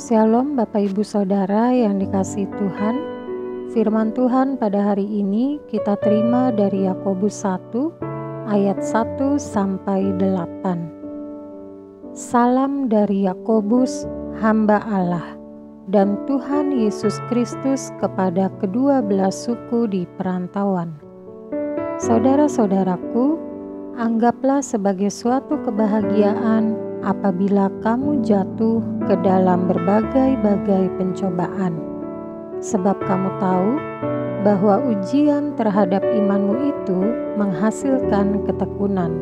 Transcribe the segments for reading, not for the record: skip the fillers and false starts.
Shalom Bapak Ibu Saudara yang dikasihi Tuhan. Firman Tuhan pada hari ini kita terima dari Yakobus 1 ayat 1 sampai 8. Salam dari Yakobus, hamba Allah, dan Tuhan Yesus Kristus kepada kedua belas suku di perantauan. Saudara-saudaraku, anggaplah sebagai suatu kebahagiaan apabila kamu jatuh ke dalam berbagai-bagai pencobaan, sebab kamu tahu bahwa ujian terhadap imanmu itu menghasilkan ketekunan.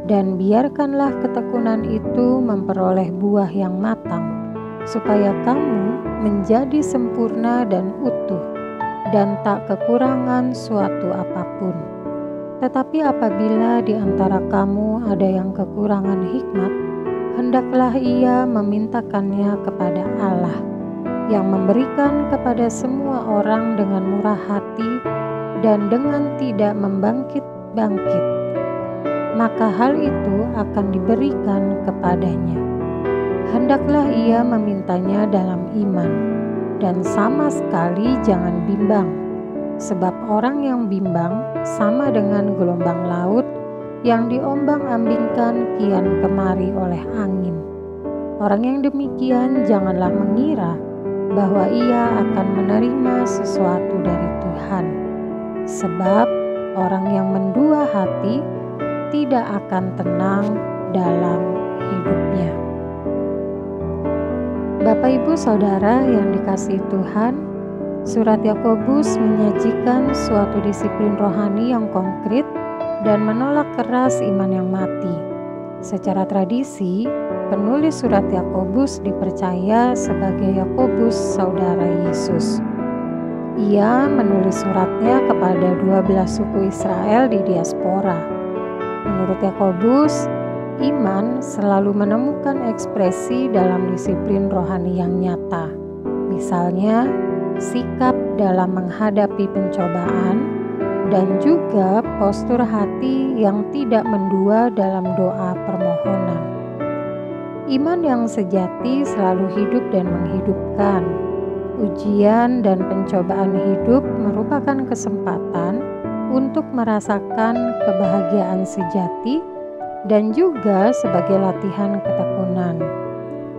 Dan biarkanlah ketekunan itu memperoleh buah yang matang, supaya kamu menjadi sempurna dan utuh, dan tak kekurangan suatu apapun. Tetapi apabila di antara kamu ada yang kekurangan hikmat, hendaklah ia memintakannya kepada Allah, yang memberikan kepada semua orang dengan murah hati dan dengan tidak membangkit-bangkit. Maka hal itu akan diberikan kepadanya. Hendaklah ia memintanya dalam iman, dan sama sekali jangan bimbang, sebab orang yang bimbang sama dengan gelombang laut yang diombang-ambingkan kian kemari oleh angin. Orang yang demikian janganlah mengira bahwa ia akan menerima sesuatu dari Tuhan, sebab orang yang mendua hati tidak akan tenang dalam hidupnya. Bapak Ibu Saudara yang dikasihi Tuhan, surat Yakobus menyajikan suatu disiplin rohani yang konkret dan menolak keras iman yang mati. Secara tradisi, penulis surat Yakobus dipercaya sebagai Yakobus saudara Yesus. Ia menulis suratnya kepada 12 suku Israel di diaspora. Menurut Yakobus, iman selalu menemukan ekspresi dalam disiplin rohani yang nyata. Misalnya, sikap dalam menghadapi pencobaan, dan juga postur hati yang tidak mendua dalam doa permohonan. Iman yang sejati selalu hidup dan menghidupkan. Ujian dan pencobaan hidup merupakan kesempatan untuk merasakan kebahagiaan sejati dan juga sebagai latihan ketekunan.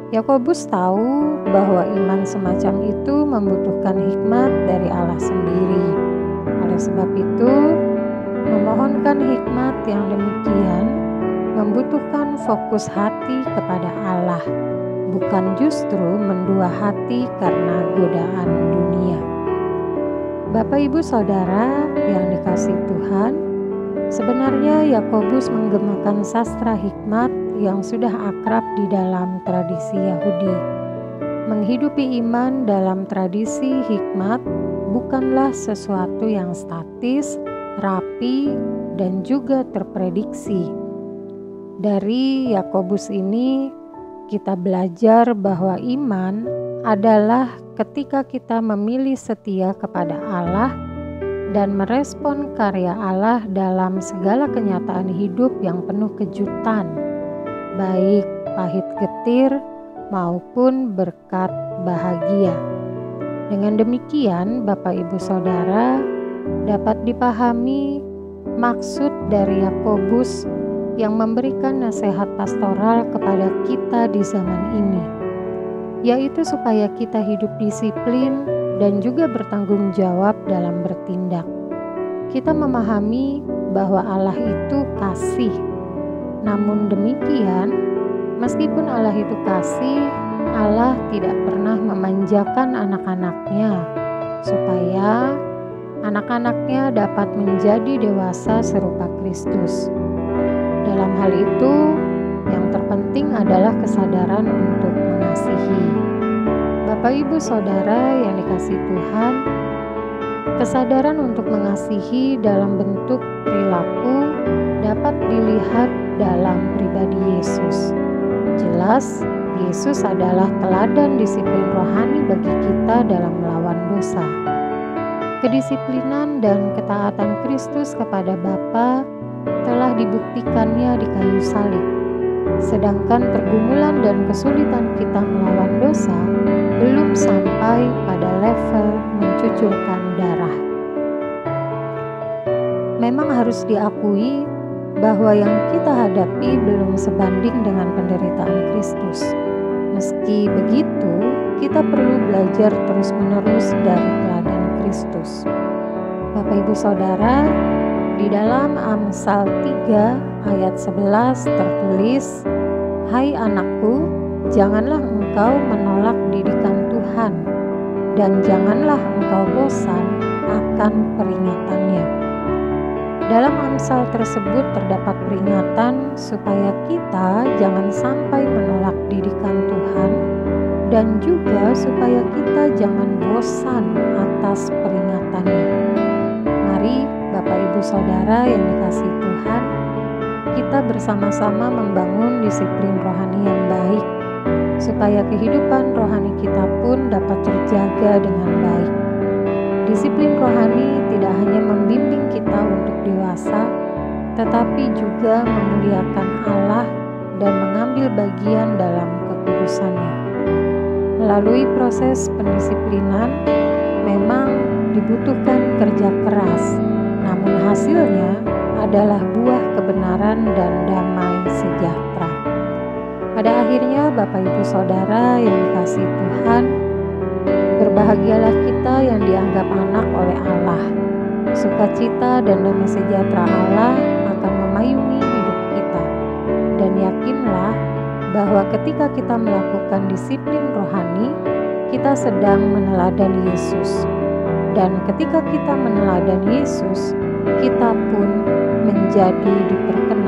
Yakobus tahu bahwa iman semacam itu membutuhkan hikmat dari Allah sendiri. Oleh sebab itu, memohonkan hikmat yang demikian membutuhkan fokus hati kepada Allah, bukan justru mendua hati karena godaan dunia. Bapak Ibu Saudara yang dikasihi Tuhan, sebenarnya Yakobus menggemakan sastra hikmat yang sudah akrab di dalam tradisi Yahudi. Menghidupi iman dalam tradisi hikmat bukanlah sesuatu yang statis, rapi, dan juga terprediksi. Dari Yakobus ini, kita belajar bahwa iman adalah ketika kita memilih setia kepada Allah dan merespon karya Allah dalam segala kenyataan hidup yang penuh kejutan, baik pahit getir maupun berkat bahagia. Dengan demikian, Bapak Ibu Saudara, dapat dipahami maksud dari Yakobus yang memberikan nasihat pastoral kepada kita di zaman ini, yaitu supaya kita hidup disiplin dan juga bertanggung jawab dalam bertindak. Kita memahami bahwa Allah itu kasih. Namun demikian, meskipun Allah itu kasih, Allah tidak pernah memanjakan anak-anaknya supaya anak-anaknya dapat menjadi dewasa serupa Kristus. Dalam hal itu, yang terpenting adalah kesadaran untuk mengasihi. Bapak Ibu Saudara yang dikasihi Tuhan, kesadaran untuk mengasihi dalam bentuk perilaku dapat dilihat dalam pribadi Yesus. Jelas, Yesus adalah teladan disiplin rohani bagi kita dalam melawan dosa. Kedisiplinan dan ketaatan Kristus kepada Bapa telah dibuktikannya di kayu salib. sedangkan pergumulan dan kesulitan kita melawan dosa belum sampai pada level mencucurkan darah. Memang harus diakui bahwa yang kita hadapi belum sebanding dengan penderitaan Kristus. Meski begitu, kita perlu belajar terus-menerus dari teladan Kristus. Bapak Ibu Saudara, di dalam Amsal 3 ayat 11 tertulis, "Hai anakku, janganlah engkau menolak didikan Tuhan, dan janganlah engkau bosan akan peringatannya." Dalam Amsal tersebut terdapat peringatan supaya kita jangan sampai menolak didikan Tuhan, dan juga supaya kita jangan bosan atas peringatannya. Mari Bapak Ibu Saudara yang dikasihi Tuhan, kita bersama-sama membangun disiplin rohani yang baik, supaya kehidupan rohani kita pun dapat terjaga dengan baik. Disiplin rohani tidak hanya membimbing kita untuk dewasa, tetapi juga memuliakan Allah dan mengambil bagian dalam kekudusannya. Melalui proses pendisiplinan, memang dibutuhkan kerja keras, namun hasilnya adalah buah kebenaran dan damai sejahtera. Pada akhirnya, Bapak Ibu Saudara yang dikasihi Tuhan, berbahagialah kita yang dianggap anak oleh Allah. Sukacita dan damai sejahtera Allah akan memayungi hidup kita. Dan yakinlah bahwa ketika kita melakukan disiplin rohani, kita sedang meneladani Yesus. Dan ketika kita meneladani Yesus, kita pun menjadi diperkenan